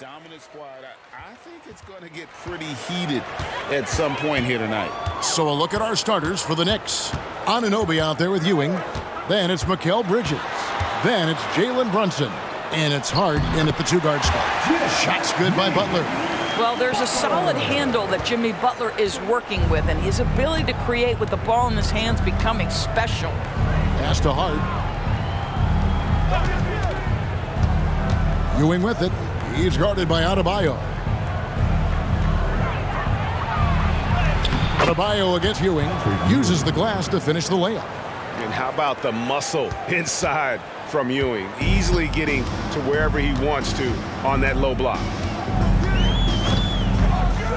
Dominant squad. I think it's going to get pretty heated at some point here tonight. So a look at our starters for the Knicks. Anunoby out there with Ewing. Then it's Mikal Bridges. Then it's Jalen Brunson. And it's Hart in at the two-guard spot. Shots good by Butler. Well, there's a solid handle that Jimmy Butler is working with, and his ability to create with the ball in his hands becoming special. Pass to Hart. Ewing with it. He's guarded by Adebayo. Adebayo against Ewing. Uses the glass to finish the layup. And how about the muscle inside from Ewing? Easily getting to wherever he wants to on that low block.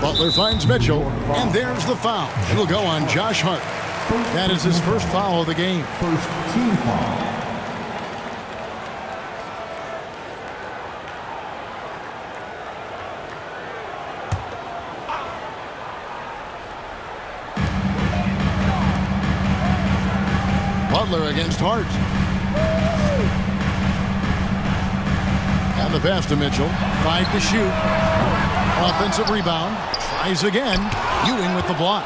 Butler finds Mitchell, and there's the foul. It'll go on Josh Hart. That is his first foul of the game. First team foul. Butler against Hart. And the pass to Mitchell. 5 to shoot. Offensive rebound. Tries again. Ewing with the block.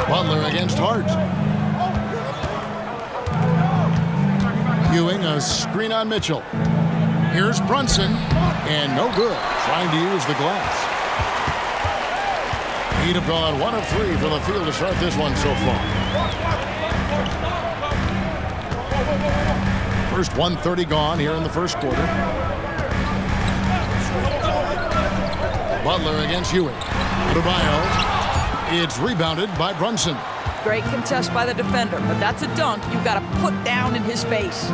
Butler against Hart. Ewing, a screen on Mitchell. Here's Brunson. And no good. Trying to use the glass. He'd have gone 1 of 3 from the field to start this one so far. First 1:30 gone here in the first quarter. Butler against Ewing. Adebayo. It's rebounded by Brunson. Great contest by the defender, but that's a dunk you've got to put down in his face.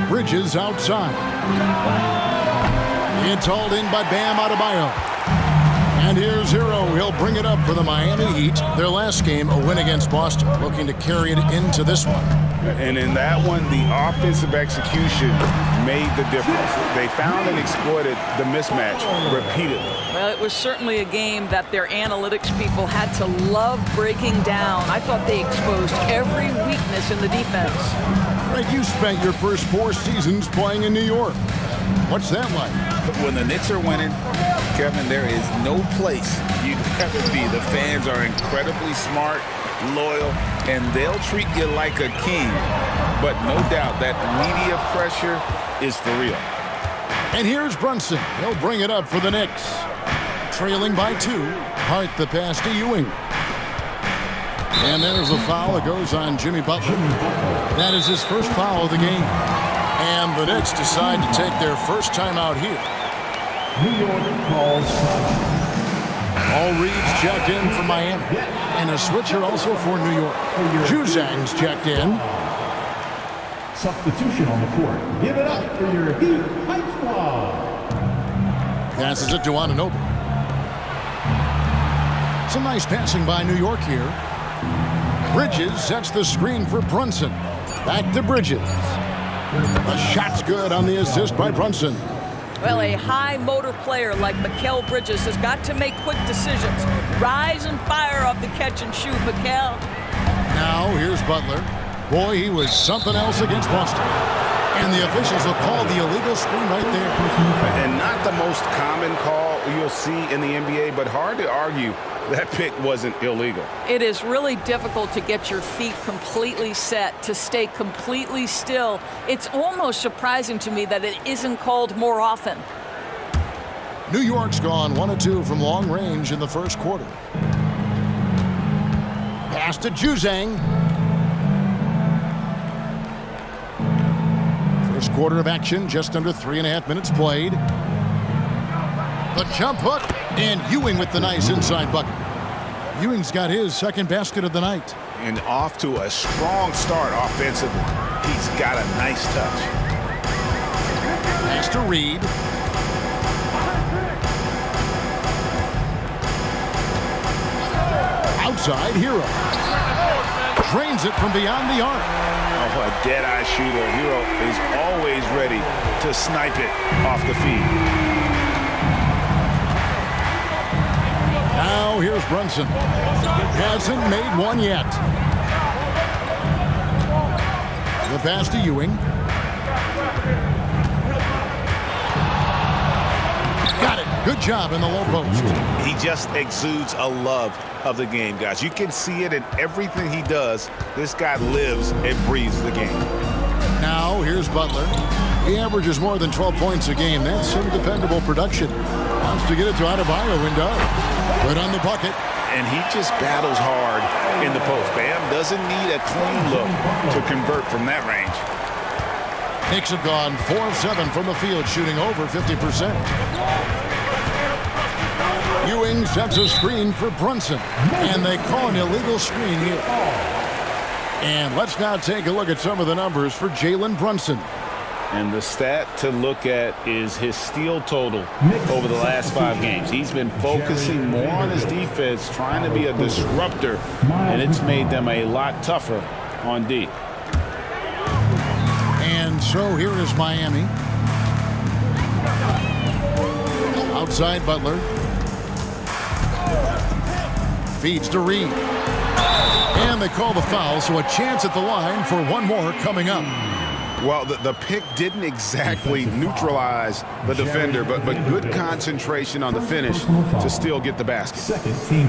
Bridges outside. It's hauled in by Bam Adebayo. And here's Hero. He'll bring it up for the Miami Heat. Their last game, a win against Boston, looking to carry it into this one. And in that one, the offensive execution made the difference. They found and exploited the mismatch repeatedly. Well, it was certainly a game that their analytics people had to love breaking down. I thought they exposed every weakness in the defense. Right, you spent your first 4 seasons playing in New York. What's that like? When the Knicks are winning, Kevin, there is no place you'd have to be. The fans are incredibly smart, loyal, and they'll treat you like a king. But no doubt that media pressure is for real. And here's Brunson. He'll bring it up for the Knicks. Trailing by 2. Hart the pass to Ewing. And there's a foul that goes on Jimmy Butler. That is his first foul of the game. And the Knicks decide to take their first time out here. New York calls. All Reed's checked in for Miami. And a switcher also for New York. Juzang's checked in. Substitution on the court. Give it up for your Heat Hype Squad. Passes it to Anunoby. Some nice passing by New York here. Bridges sets the screen for Brunson. Back to Bridges. The shot's good on the assist by Brunson. Well, a high motor player like Mikal Bridges has got to make quick decisions. Rise and fire off the catch and shoot, Mikal. Now here's Butler. Boy, he was something else against Boston. And the officials will call the illegal screen right there. And not the most common call you'll see in the NBA, but hard to argue that pick wasn't illegal. It is really difficult to get your feet completely set, to stay completely still. It's almost surprising to me that it isn't called more often. New York's gone 1 of 2 from long range in the first quarter. Pass to Juzang. First quarter of action, just under 3.5 minutes played. The jump hook, and Ewing with the nice inside bucket. Ewing's got his second basket of the night. And off to a strong start offensively. He's got a nice touch. Pass to Reed. Outside, Hero. Drains it from beyond the arc. Oh, a dead-eye shooter. Hero is always ready to snipe it off the feed. Now here's Brunson. Hasn't made one yet. The pass to Ewing. Got it. Good job in the low post. He just exudes a love of the game, guys. You can see it in everything he does. This guy lives and breathes the game. Now here's Butler. He averages more than 12 points a game. That's some dependable production. Wants to get it to Adebayo and does. Put on the bucket. And he just battles hard in the post. Bam doesn't need a clean look to convert from that range. Knicks have gone 4 of 7 from the field, shooting over 50%. Ewing sets a screen for Brunson, and they call an illegal screen here. And let's now take a look at some of the numbers for Jalen Brunson. And the stat to look at is his steal total over the last 5 games. He's been focusing more on his defense, trying to be a disruptor, and it's made them a lot tougher on D. And so here is Miami. Outside Butler. Feeds to Reed. And they call the foul, so a chance at the line for one more coming up. Well, the pick didn't exactly neutralize the defender, but good concentration on the finish to still get the basket.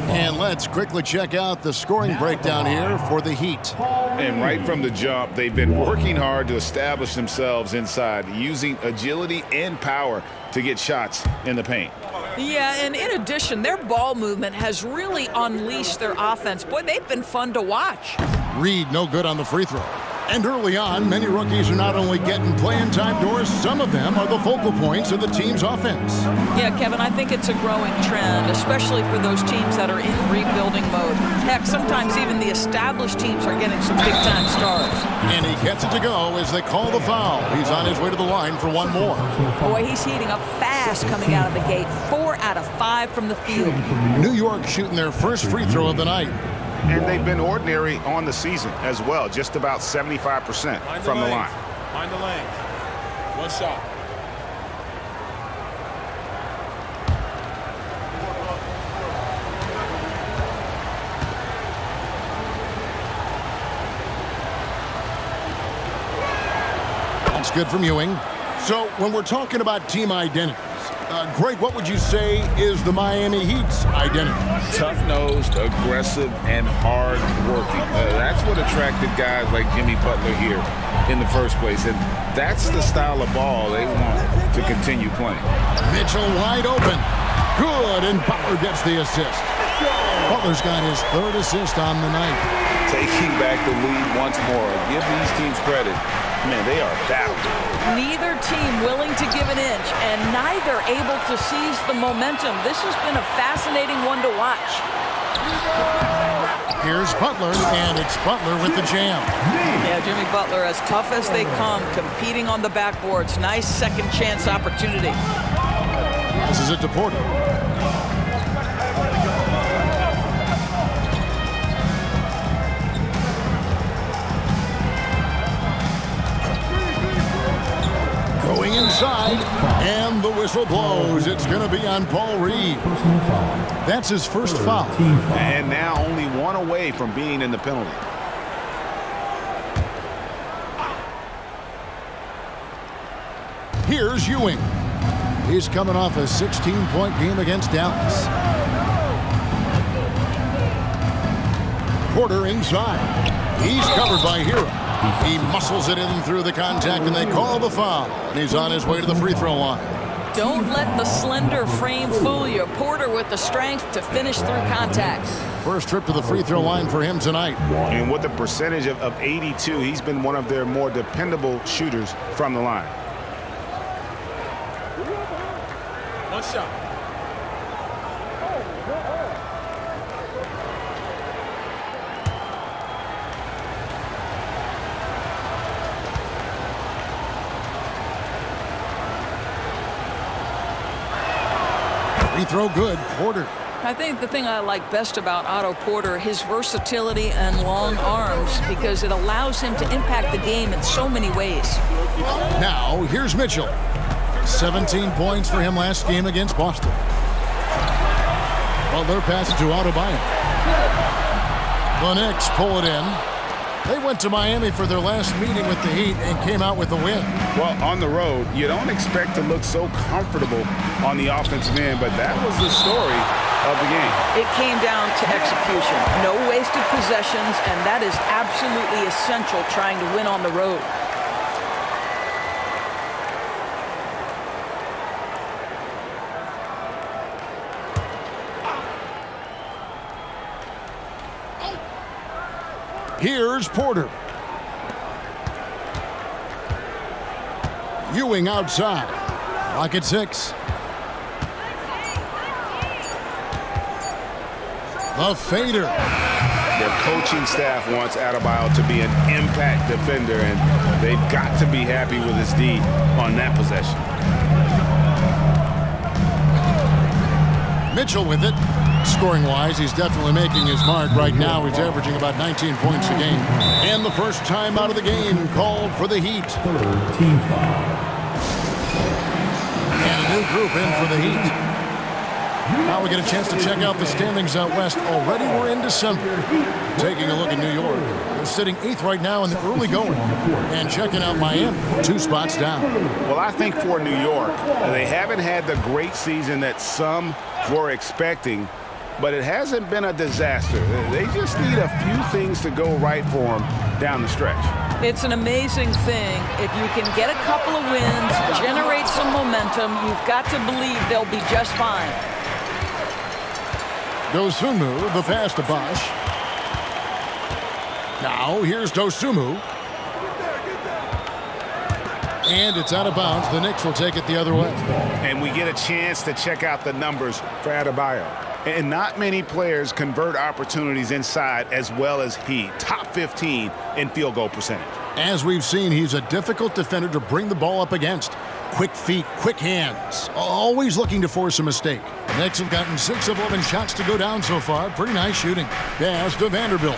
And let's quickly check out the scoring breakdown here for the Heat. And right from the jump, they've been working hard to establish themselves inside, using agility and power to get shots in the paint. Yeah, and in addition, their ball movement has really unleashed their offense. Boy, they've been fun to watch. Reed no good on the free throw. And early on, many rookies are not only getting playing time doors, some of them are the focal points of the team's offense. Yeah, Kevin, I think it's a growing trend, especially for those teams that are in rebuilding mode. Heck, sometimes even the established teams are getting some big-time stars. And he gets it to go as they call the foul. He's on his way to the line for one more. Boy, he's heating up fast coming out of the gate. 4 out of 5 from the field. New York shooting their first free throw of the night. And they've been ordinary on the season as well, just about 75% from the line. Mind the lane. One shot. That's good from Ewing. So when we're talking about team identities, Greg, what would you say is the Miami Heat's identity? Tough-nosed, aggressive, and hard-working. That's what attracted guys like Jimmy Butler here in the first place. And that's the style of ball they want to continue playing. Mitchell wide open. Good, and Butler gets the assist. Butler's got his 3rd assist on the night. Taking back the lead once more. Give these teams credit. Man, they are battling. Neither team willing to give an inch, and neither able to seize the momentum. This has been a fascinating one to watch. Here's Butler, and it's Butler with the jam. Yeah, Jimmy Butler, as tough as they come, competing on the backboards. Nice second chance opportunity. This is it to Porter. Going inside, and the whistle blows. It's going to be on Paul Reed. That's his first foul. And now only one away from being in the penalty. Here's Ewing. He's coming off a 16-point game against Dallas. Porter inside. He's covered by Hero. He muscles it in through the contact, and they call the foul. And he's on his way to the free throw line. Don't let the slender frame fool you. Porter with the strength to finish through contact. First trip to the free throw line for him tonight. And with a percentage of 82, he's been one of their more dependable shooters from the line. One shot. Free throw good. Porter. I think the thing I like best about Otto Porter, his versatility and long arms, because it allows him to impact the game in so many ways. Now, here's Mitchell. 17 points for him last game against Boston. Butler passes to Adebayo. The Knicks pull it in. They went to Miami for their last meeting with the Heat and came out with a win. Well, on the road, you don't expect to look so comfortable on the offensive end, but that was the story of the game. It came down to execution. No wasted possessions, and that is absolutely essential trying to win on the road. Here's Porter. Ewing outside. Clock at 6. The fader. Their coaching staff wants Adebayo to be an impact defender, and they've got to be happy with his D on that possession. Mitchell with it. Scoring-wise, he's definitely making his mark. Right now, he's averaging about 19 points a game. And the first time out of the game called for the Heat. Team foul. And a new group in for the Heat. Now we get a chance to check out the standings out west. Already we're in December. Taking a look at New York. They're sitting 8th right now in the early going. And checking out Miami, 2 spots down. Well, I think for New York, they haven't had the great season that some were expecting, but it hasn't been a disaster. They just need a few things to go right for them down the stretch. It's an amazing thing. If you can get a couple of wins, generate some momentum, you've got to believe they'll be just fine. Dosunmu, the pass to Bosh. Now, here's Dosunmu. And it's out of bounds. The Knicks will take it the other way. And we get a chance to check out the numbers for Adebayo. And not many players convert opportunities inside as well as he. Top 15 in field goal percentage. As we've seen, he's a difficult defender to bring the ball up against. Quick feet, quick hands. Always looking to force a mistake. The Knicks have gotten 6 of 11 shots to go down so far. Pretty nice shooting. Pass to Vanderbilt.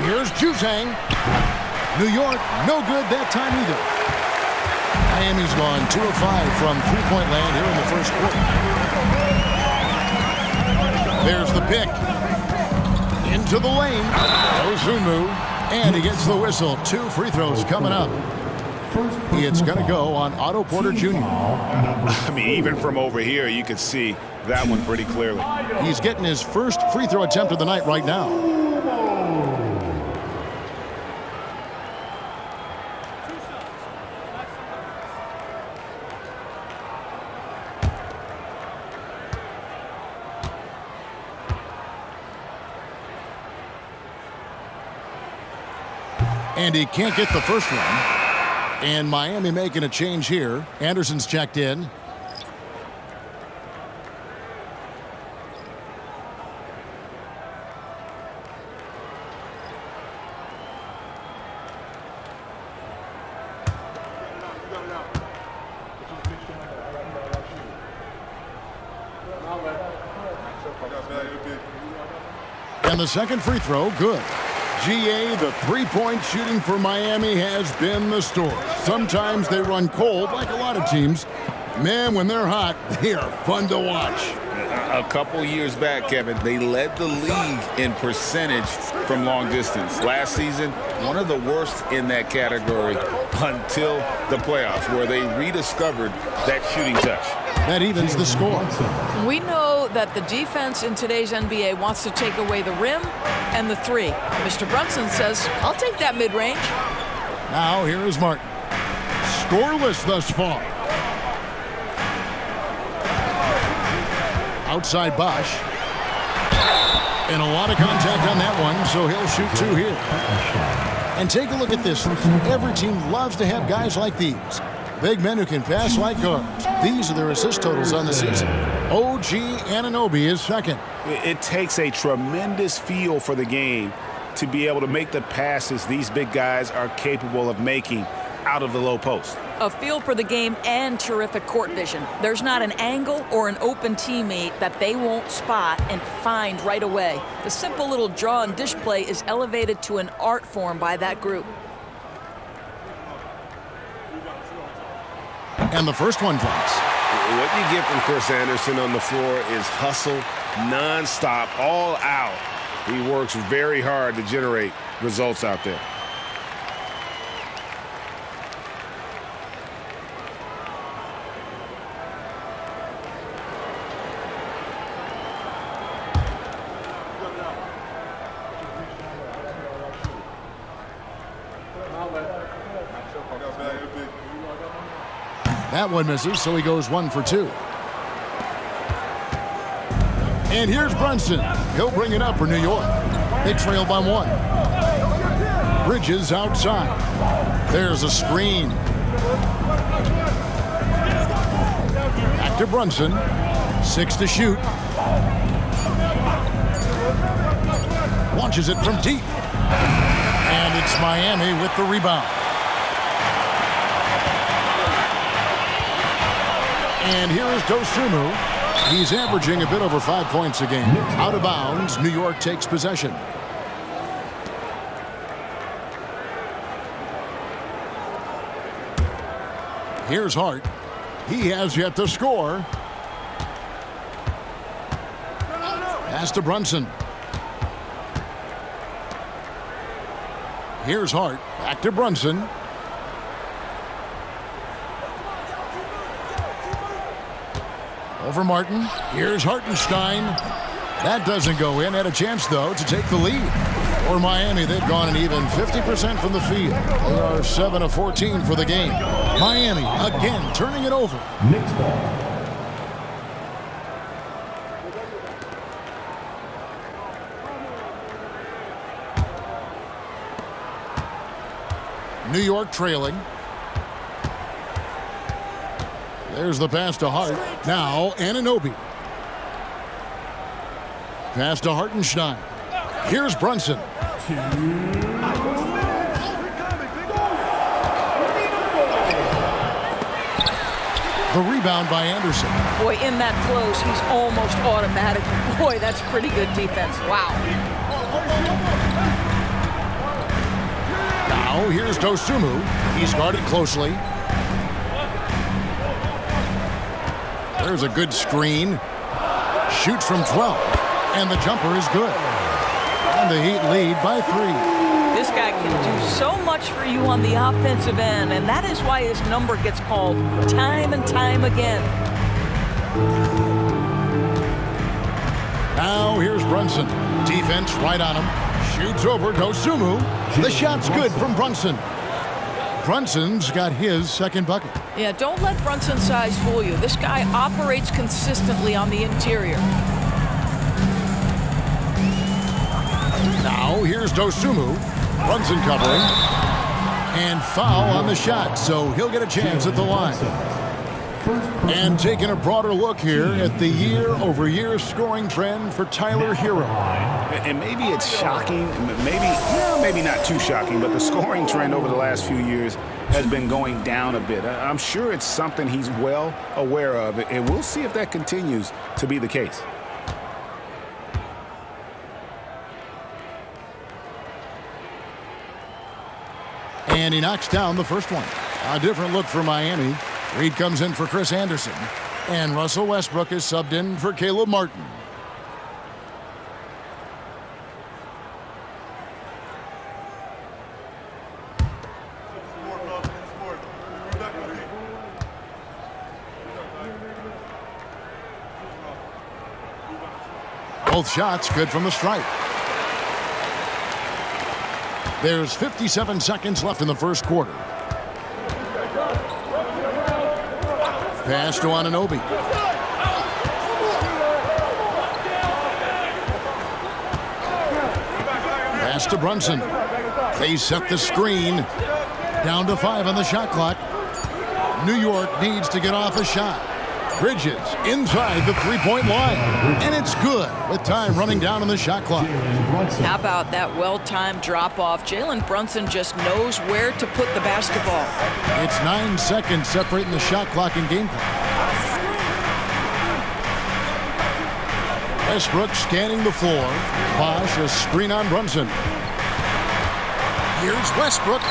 Here's Jutang. New York, no good that time either. Miami's gone 2 of 5 from three-point land here in the first quarter. There's the pick. Into the lane. Dosunmu. And he gets the whistle. 2 free throws coming up. It's going to go on Otto Porter Jr. I mean, even from over here, you can see that one pretty clearly. He's getting his first free throw attempt of the night right now. And he can't get the first one. And Miami making a change here. Anderson's checked in. And the second free throw, good. GA, the three-point shooting for Miami has been the story. Sometimes they run cold, like a lot of teams. Man, when they're hot, they are fun to watch. A couple years back, Kevin, they led the league in percentage from long distance. Last season, one of the worst in that category until the playoffs, where they rediscovered that shooting touch. That evens the score. We know that the defense in today's NBA wants to take away the rim and the three. Mr. Brunson says, I'll take that mid-range. Now here is Martin. Scoreless thus far. Outside Bosh. And a lot of contact on that one, so he'll shoot 2 here. And take a look at this. Every team loves to have guys like these. Big men who can pass like guards. These are their assist totals on the season. OG Anunoby is second. It takes a tremendous feel for the game to be able to make the passes these big guys are capable of making out of the low post. A feel for the game and terrific court vision. There's not an angle or an open teammate that they won't spot and find right away. The simple little draw and dish play is elevated to an art form by that group. And the first one drops. What you get from Chris Anderson on the floor is hustle, nonstop, all out. He works very hard to generate results out there. That one misses, so he goes 1 for 2. And here's Brunson. He'll bring it up for New York. They trail by 1. Bridges outside. There's a screen. Back to Brunson. 6 to shoot. Launches it from deep. And it's Miami with the rebound. And here is Dosumu. He's averaging a bit over 5 points a game. Out of bounds, New York takes possession. Here's Hart. He has yet to score. Pass to Brunson. Here's Hart. Back to Brunson. Over Martin. Here's Hartenstein. That doesn't go in. Had a chance, though, to take the lead. For Miami, they've gone an even 50% from the field. They are 7 of 14 for the game. Miami, again, turning it over. Knicks ball. New York trailing. There's the pass to Hart. Now, Anunoby. Pass to Hartenstein. Here's Brunson. The rebound by Anderson. Boy, in that close, he's almost automatic. Boy, that's pretty good defense. Wow. Now, here's Dosumu. He's guarded closely. There's a good screen. Shoots from 12. And the jumper is good. And the Heat lead by 3. This guy can do so much for you on the offensive end, and that is why his number gets called time and time again. Now here's Brunson. Defense right on him. Shoots over Dosumu. The shot's good from Brunson. Brunson's got his second bucket. Yeah, don't let Brunson's size fool you. This guy operates consistently on the interior. Now here's Dosumu. Brunson covering. And foul on the shot, so he'll get a chance at the line. And taking a broader look here at the year-over-year scoring trend for Tyler Hero. And maybe it's shocking, maybe not too shocking, but the scoring trend over the last few years has been going down a bit. I'm sure it's something he's well aware of, and we'll see if that continues to be the case. And he knocks down the first one. A different look for Miami. Reed comes in for Chris Anderson. And Russell Westbrook is subbed in for Caleb Martin. Both shots good from the stripe. There's 57 seconds left in the first quarter. Pass to Anunoby. Pass to Brunson. They set the screen. Down to 5 on the shot clock. New York needs to get off a shot. Bridges inside the three-point line. And it's good with time running down on the shot clock. How about that well-timed drop-off? Jalen Brunson just knows where to put the basketball. It's 9 seconds separating the shot clock and game clock. Westbrook scanning the floor. Bosh a screen on Brunson. Here's Westbrook.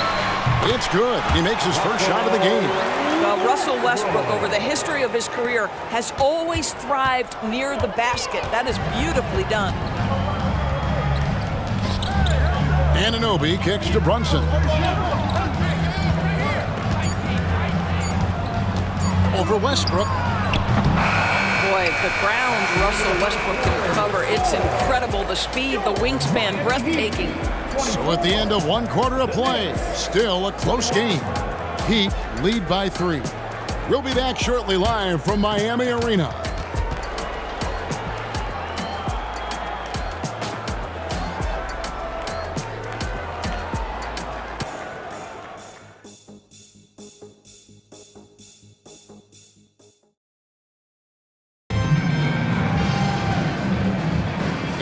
It's good. He makes his first shot of the game. Russell Westbrook, over the history of his career, has always thrived near the basket. That is beautifully done. Anunoby kicks to Brunson. Over Westbrook. Boy, the ground Russell Westbrook can cover, it's incredible. The speed, the wingspan, breathtaking. So at the end of 1 quarter of play, still a close game. Heat lead by 3. We'll be back shortly live from Miami Arena.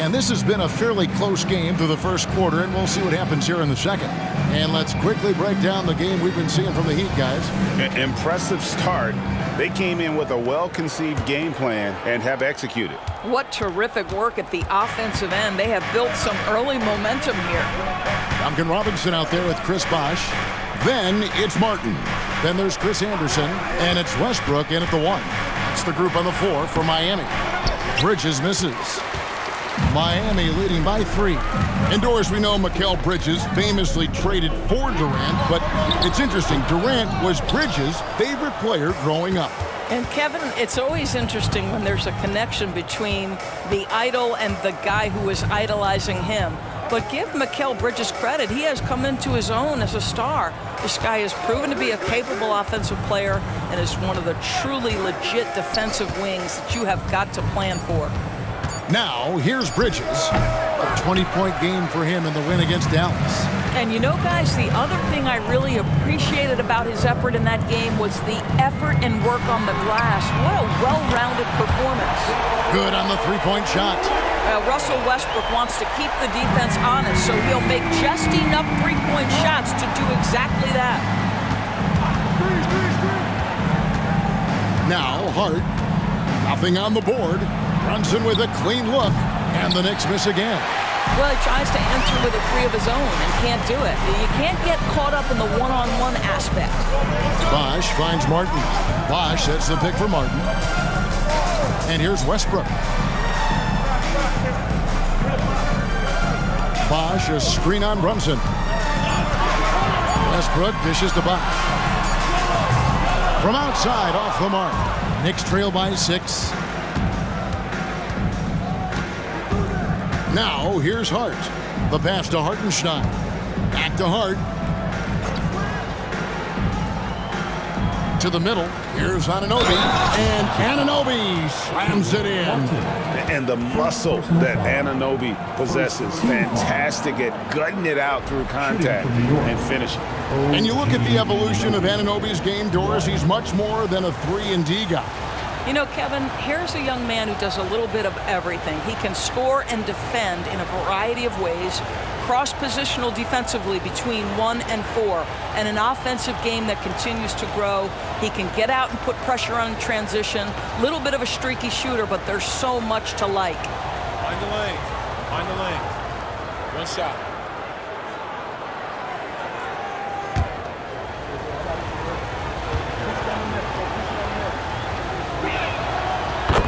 And this has been a fairly close game through the first quarter, and we'll see what happens here in the second. And let's quickly break down the game we've been seeing from the Heat, guys. Impressive start. They came in with a well-conceived game plan and have executed. What terrific work at the offensive end. They have built some early momentum here. Duncan Robinson out there with Chris Bosh. Then it's Martin. Then there's Chris Anderson, and it's Westbrook in at the 1. That's the group on the 4 for Miami. Bridges misses. Miami leading by 3. Indoors, we know Mikal Bridges famously traded for Durant, but it's interesting. Durant was Bridges' favorite player growing up. And Kevin, it's always interesting when there's a connection between the idol and the guy who is idolizing him. But give Mikal Bridges credit. He has come into his own as a star. This guy has proven to be a capable offensive player and is one of the truly legit defensive wings that you have got to plan for. Now, here's Bridges. A 20-point game for him in the win against Dallas. And you know, guys, the other thing I really appreciated about his effort in that game was the effort and work on the glass. What a well-rounded performance. Good on the three-point shot. Russell Westbrook wants to keep the defense honest, so he'll make just enough three-point shots to do exactly that. Now, Hart. Nothing on the board. Brunson with a clean look, and the Knicks miss again. Well, he tries to enter with a 3 of his own and can't do it. You can't get caught up in the one-on-one aspect. Bosh finds Martin. Bosh sets the pick for Martin. And here's Westbrook. Bosh, a screen on Brunson. Westbrook dishes to Bosh. From outside, off the mark. Knicks trail by 6. Now, here's Hart. The pass to Hartenstein. Back to Hart. To the middle. Here's Anunoby. And Anunoby slams it in. And the muscle that Anunoby possesses. Fantastic at gutting it out through contact and finishing. And you look at the evolution of Anunoby's game, Doris. He's much more than a 3-and-D guy. You know, Kevin, here's a young man who does a little bit of everything. He can score and defend in a variety of ways, cross-positional defensively between 1 and 4, and an offensive game that continues to grow. He can get out and put pressure on transition. Little bit of a streaky shooter, but there's so much to like. Find the lane. Find the lane. One shot.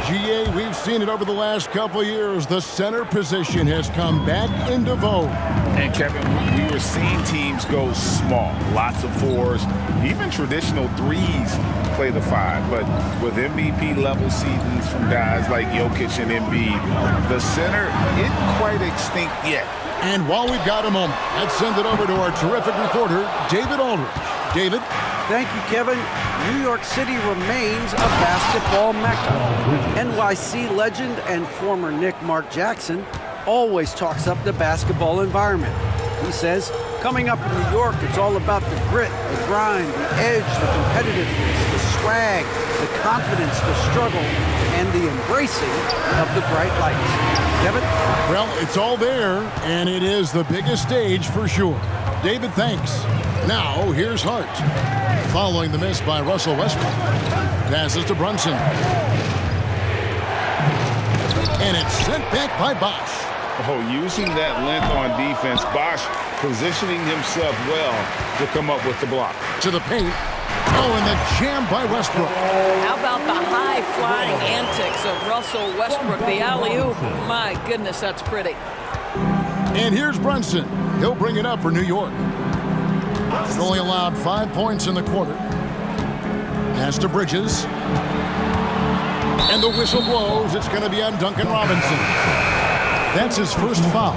GA, we've seen it over the last couple of years. The center position has come back into vogue. And Kevin, we were seeing teams go small, lots of 4s, even traditional 3s play the 5. But with MVP-level seasons from guys like Jokic and Embiid, the center isn't quite extinct yet. And while we've got a moment, let's send it over to our terrific reporter, David Aldridge. David? Thank you, Kevin. New York City remains a basketball mecca. NYC legend and former Knick Mark Jackson always talks up the basketball environment. He says, coming up in New York, it's all about the grit, the grind, the edge, the competitiveness, the swag, the confidence, the struggle, and the embracing of the bright lights. Kevin? Well, it's all there, and it is the biggest stage for sure. David, thanks. Now, here's Hart. Following the miss by Russell Westbrook. Passes to Brunson. And it's sent back by Bosh. Oh, using that length on defense, Bosch positioning himself well to come up with the block. To the paint. Oh, and the jam by Westbrook. How about the high-flying antics of Russell Westbrook, the alley-oop? My goodness, that's pretty. And here's Brunson. He'll bring it up for New York. He's only allowed 5 points in the quarter. Pass to Bridges. And the whistle blows. It's going to be on Duncan Robinson. That's his first foul.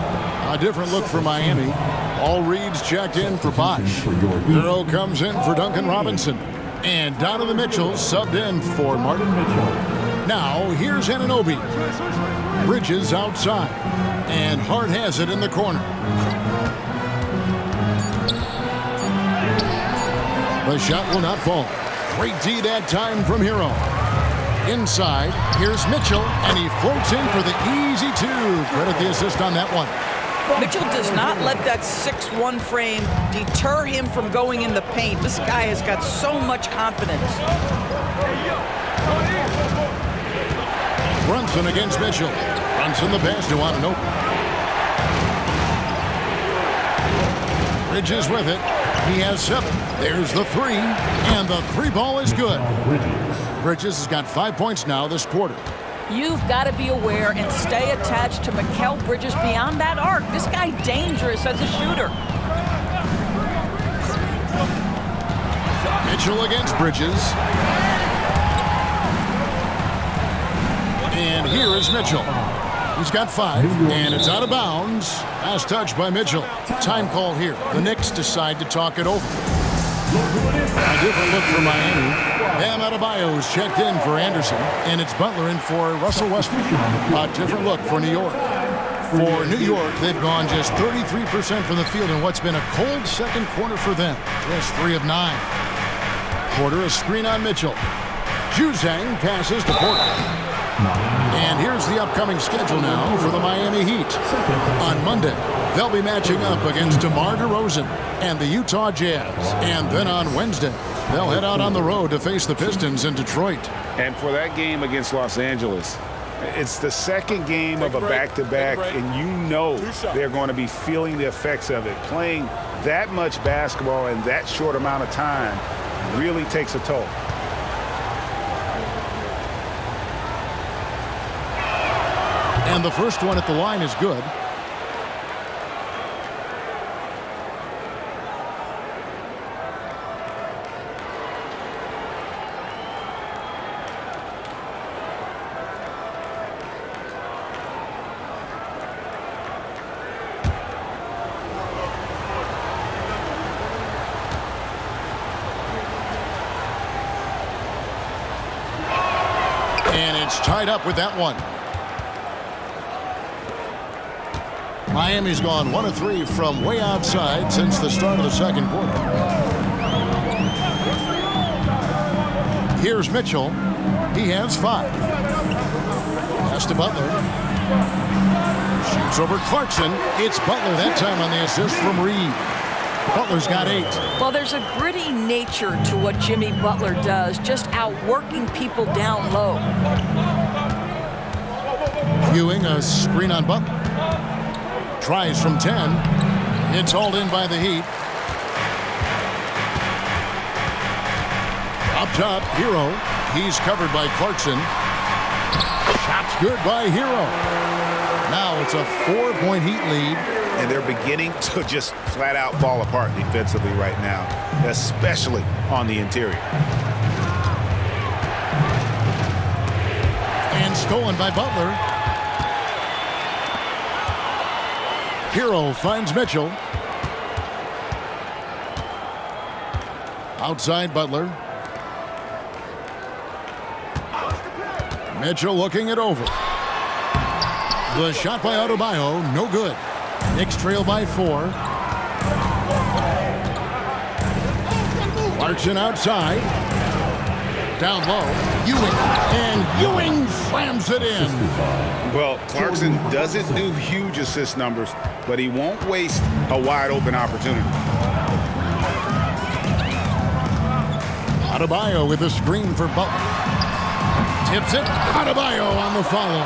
A different look for Miami. All reads checked in for Bosch. Hero comes in for Duncan Robinson. And Donovan Mitchell subbed in for Martin Mitchell. Now, here's Anunoby. Bridges outside. And Hart has it in the corner. The shot will not fall. Great D that time from Hero. Inside, here's Mitchell, and he floats in for the easy two. Credit the assist on that one. Mitchell does not let that 6'1" frame deter him from going in the paint. This guy has got so much confidence. Brunson against Mitchell. Brunson the pass to Anunoby. Bridges with it. He has 7. There's the 3, and the 3 ball is good. Bridges has got 5 points now this quarter. You've got to be aware and stay attached to Mikal Bridges beyond that arc. This guy dangerous as a shooter. Mitchell against Bridges. And here is Mitchell. He's got 5, and it's out of bounds. Last touch by Mitchell. Time call here. The Knicks decide to talk it over. A different look for Miami. Bam Adebayo's checked in for Anderson, and it's Butler in for Russell Westbrook. A different look for New York. For New York, they've gone just 33% from the field in what's been a cold second quarter for them. Just 3 of 9. Porter a screen on Mitchell. Juzang passes to Porter. And here's the upcoming schedule now for the Miami Heat. On Monday, they'll be matching up against DeMar DeRozan and the Utah Jazz. And then on Wednesday, they'll head out on the road to face the Pistons in Detroit. And for that game against Los Angeles, it's the second game of a back-to-back, and you know they're going to be feeling the effects of it. Playing that much basketball in that short amount of time really takes a toll. And the first one at the line is good. And it's tied up with that one. Miami's gone 1 of 3 from way outside since the start of the second quarter. Here's Mitchell. He has 5. Pass to Butler. Shoots over Clarkson. It's Butler that time on the assist from Reed. Butler's got 8. Well, there's a gritty nature to what Jimmy Butler does, just outworking people down low. Ewing a screen on Butler. Tries from 10. It's hauled in by the Heat. Up top, Hero. He's covered by Clarkson. Shot's good by Hero. Now it's a 4-point Heat lead. And they're beginning to just flat out fall apart defensively right now, especially on the interior. And stolen by Butler. Hero finds Mitchell. Outside Butler. Mitchell looking it over. The shot by Adebayo, no good. Knicks trail by 4. Clarkson outside. Down low. Ewing. And Ewing slams it in. Well, Clarkson doesn't do huge assist numbers, but he won't waste a wide open opportunity. Adebayo with a screen for Butler. Tips it. Adebayo on the follow.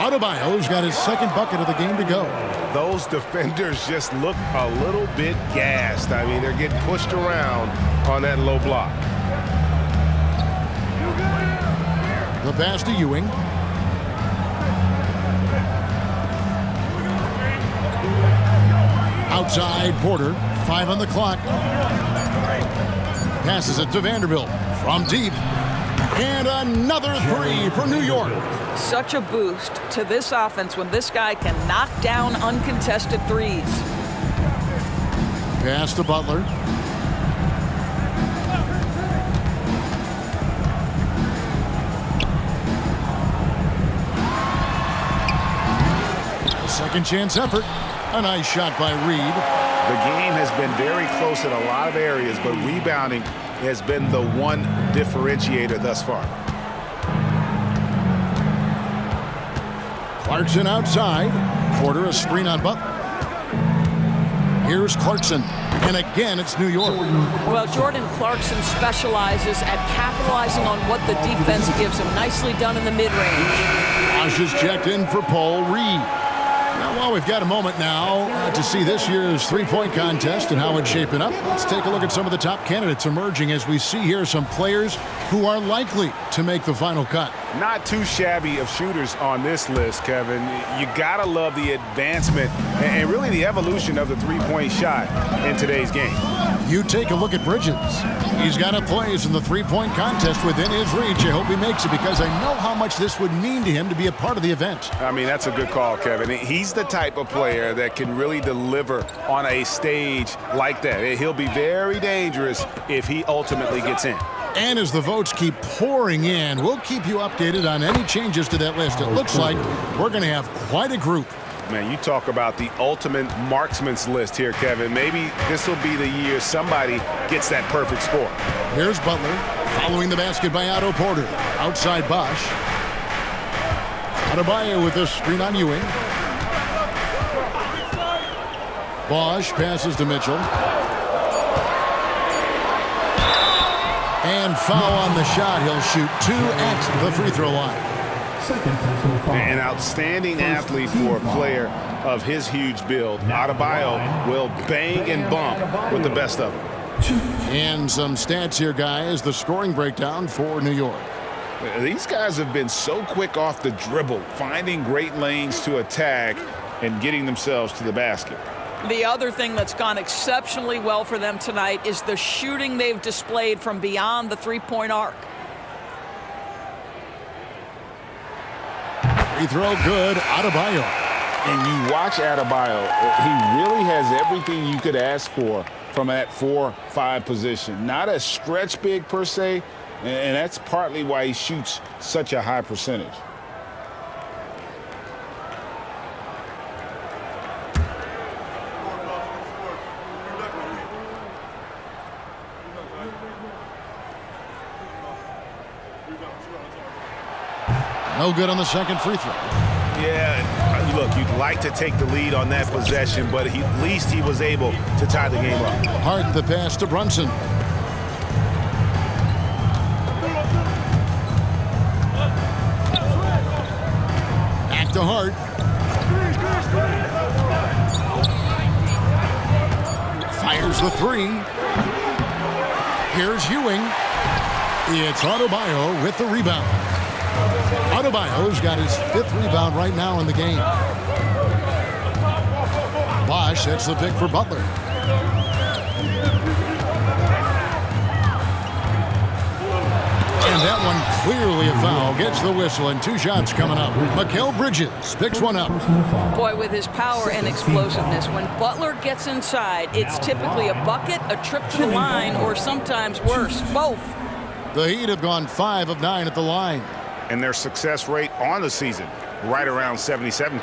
Adebayo's got his second bucket of the game to go. Those defenders just look a little bit gassed. I mean, they're getting pushed around on that low block. The pass to Ewing. Outside, Porter. 5 on the clock. Passes it to Vanderbilt from deep. And another 3 for New York. Such a boost to this offense when this guy can knock down uncontested threes. Pass to Butler. A second chance effort. A nice shot by Reed. The game has been very close in a lot of areas, but rebounding has been the one differentiator thus far. Clarkson outside. Porter a screen on Butler. Here's Clarkson. And again, it's New York. Well, Jordan Clarkson specializes at capitalizing on what the defense gives him. Nicely done in the mid-range. Bosh is checked in for Paul Reed. Now, while we've got a moment now to see this year's three-point contest and how it's shaping up, let's take a look at some of the top candidates emerging as we see here some players who are likely to make the final cut. Not too shabby of shooters on this list, Kevin. You gotta love the advancement and really the evolution of the three-point shot in today's game. You take a look at Bridges. He's got a place in the three-point contest within his reach. I hope he makes it because I know how much this would mean to him to be a part of the event. I mean, that's a good call, Kevin. He's the type of player that can really deliver on a stage like that. He'll be very dangerous if he ultimately gets in. And as the votes keep pouring in, we'll keep you updated on any changes to that list. It looks like we're going to have quite a group. Man, you talk about the ultimate marksman's list here, Kevin. Maybe this will be the year somebody gets that perfect score. Here's Butler following the basket by Otto Porter. Outside Bosh. Adebayo with a screen on Ewing. Bosh passes to Mitchell. And foul on the shot. He'll shoot 2 at the free throw line. An outstanding athlete for a player of his huge build. Adebayo will bang and bump with the best of them. And some stats here, guys. The scoring breakdown for New York. These guys have been so quick off the dribble, finding great lanes to attack and getting themselves to the basket. The other thing that's gone exceptionally well for them tonight is the shooting they've displayed from beyond the three-point arc. Free throw good, Adebayo. And you watch Adebayo, he really has everything you could ask for from that 4-5 position. Not a stretch big per se, and that's partly why he shoots such a high percentage. No good on the second free throw. Yeah, look, you'd like to take the lead on that possession, but at least he was able to tie the game up. Hart the pass to Brunson. Back to Hart. Fires the 3. Here's Ewing. It's Adebayo with the rebound. Adebayo's got his 5th rebound right now in the game. Bosh sets the pick for Butler. And that one clearly a foul. Gets the whistle and 2 shots coming up. Mikal Bridges picks one up. Boy, with his power and explosiveness, when Butler gets inside, it's typically a bucket, a trip to the line, or sometimes worse, both. The Heat have gone 5 of 9 at the line. And their success rate on the season, right around 77%.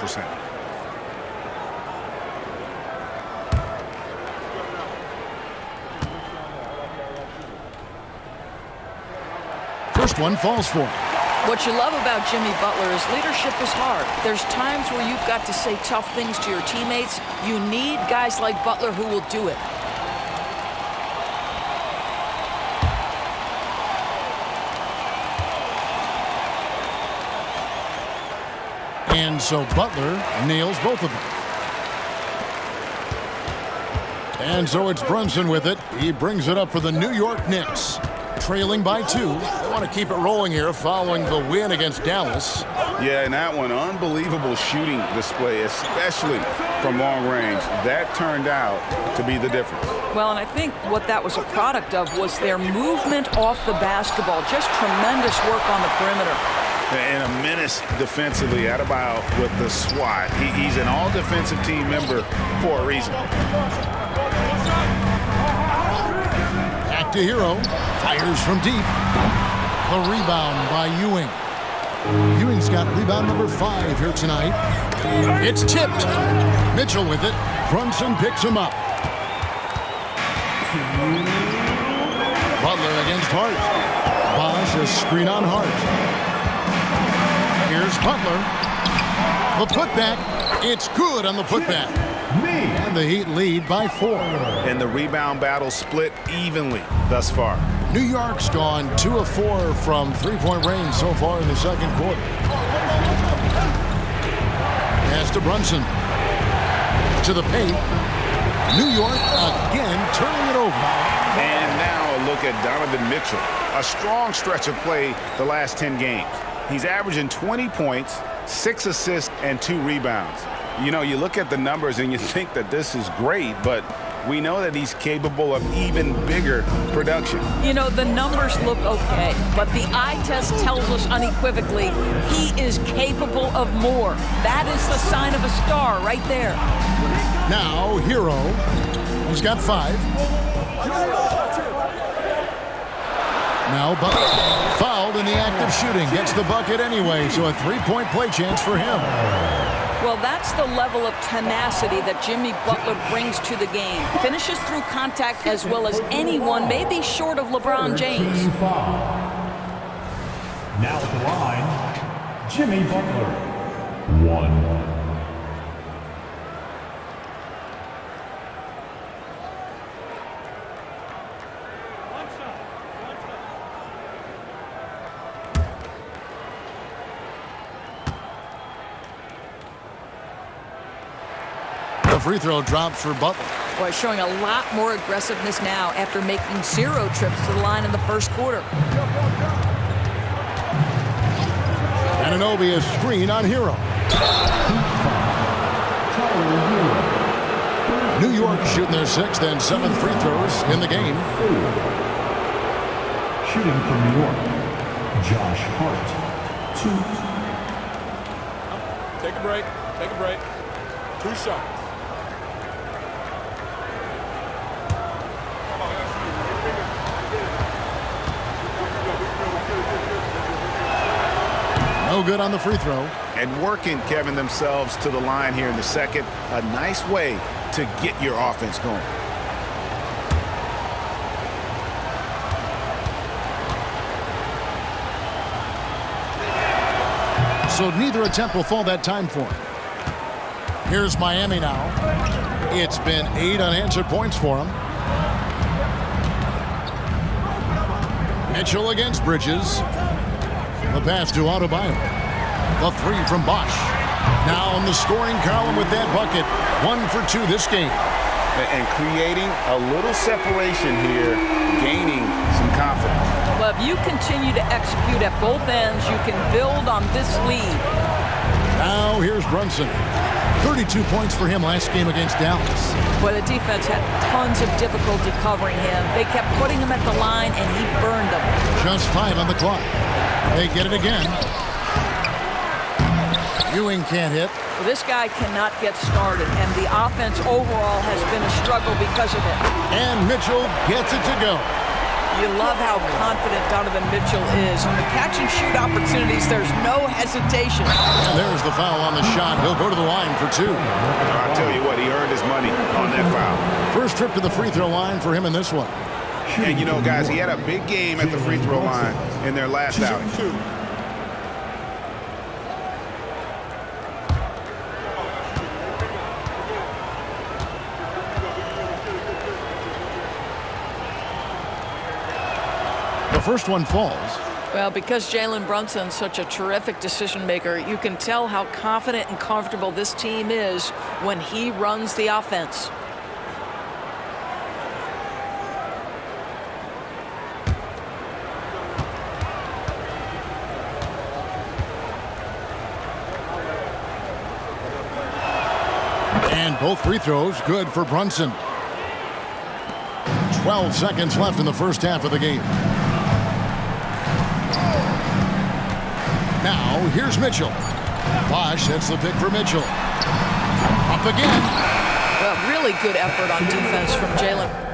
First one falls for him. What you love about Jimmy Butler is leadership is hard. There's times where you've got to say tough things to your teammates. You need guys like Butler who will do it. And so Butler nails both of them. And so it's Brunson with it. He brings it up for the New York Knicks. Trailing by 2. They want to keep it rolling here following the win against Dallas. Yeah, and that one, unbelievable shooting display, especially from long range. That turned out to be the difference. Well, and I think what that was a product of was their movement off the basketball. Just tremendous work on the perimeter. And a menace defensively at about with the SWAT. He's an all-defensive team member for a reason. Back to Hero. Fires from deep. The rebound by Ewing. Ewing's got rebound number 5 here tonight. It's tipped. Mitchell with it. Brunson picks him up. Butler against Hart. Bosch a screen on Hart. Here's Butler. The putback. It's good on the putback. And the Heat lead by 4. And the rebound battle split evenly thus far. New York's gone 2 of 4 from three-point range so far in the second quarter. Pass to Brunson. To the paint. New York again turning it over. And now a look at Donovan Mitchell. A strong stretch of play the last 10 games. He's averaging 20 points, 6 assists, and 2 rebounds. You know, you look at the numbers and you think that this is great, but we know that he's capable of even bigger production. You know, the numbers look okay, but the eye test tells us unequivocally he is capable of more. That is the sign of a star right there. Now, Hero. He's got 5. Now, Butler fouled in the act of shooting. Gets the bucket anyway, so a 3-point play chance for him. Well, that's the level of tenacity that Jimmy Butler brings to the game. Finishes through contact as well as anyone, maybe short of LeBron James. Now at the line, Jimmy Butler. 1. The free throw drops for Butler. Boy, showing a lot more aggressiveness now after making 0 trips to the line in the first quarter. Anunoby a screen on Hero. New York shooting their 6th and 7th free throws in the game. Shooting from New York, Josh Hart. 2. Take a break. Take a break. 2 shots. No good on the free throw. And working, Kevin, themselves to the line here in the second. A nice way to get your offense going. So neither attempt will fall that time for him. Here's Miami now. It's been 8 unanswered points for him. Mitchell against Bridges. The pass to Adebayo. The 3 from Bosch. Now in the scoring column with that bucket. 1 for 2 this game. And creating a little separation here, gaining some confidence. Well, if you continue to execute at both ends, you can build on this lead. Now here's Brunson. 32 points for him last game against Dallas. Well, the defense had tons of difficulty covering him. They kept putting him at the line, and he burned them. Just 5 on the clock. They get it again. Ewing can't hit. Well, this guy cannot get started, and the offense overall has been a struggle because of it. And Mitchell gets it to go. You love how confident Donovan Mitchell is. On the catch-and-shoot opportunities, there's no hesitation. And there's the foul on the shot. He'll go to the line for 2. I'll tell you what, he earned his money on that foul. First trip to the free throw line for him in this one. And you know, guys, he had a big game at the free throw line in their last outing. The first one falls. Well, because Jalen Brunson's such a terrific decision maker, you can tell how confident and comfortable this team is when he runs the offense. And both free throws good for Brunson. 12 seconds left in the first half of the game. Now, here's Mitchell. Bosch hits the pick for Mitchell. Up again. Well, really good effort on defense from Jalen.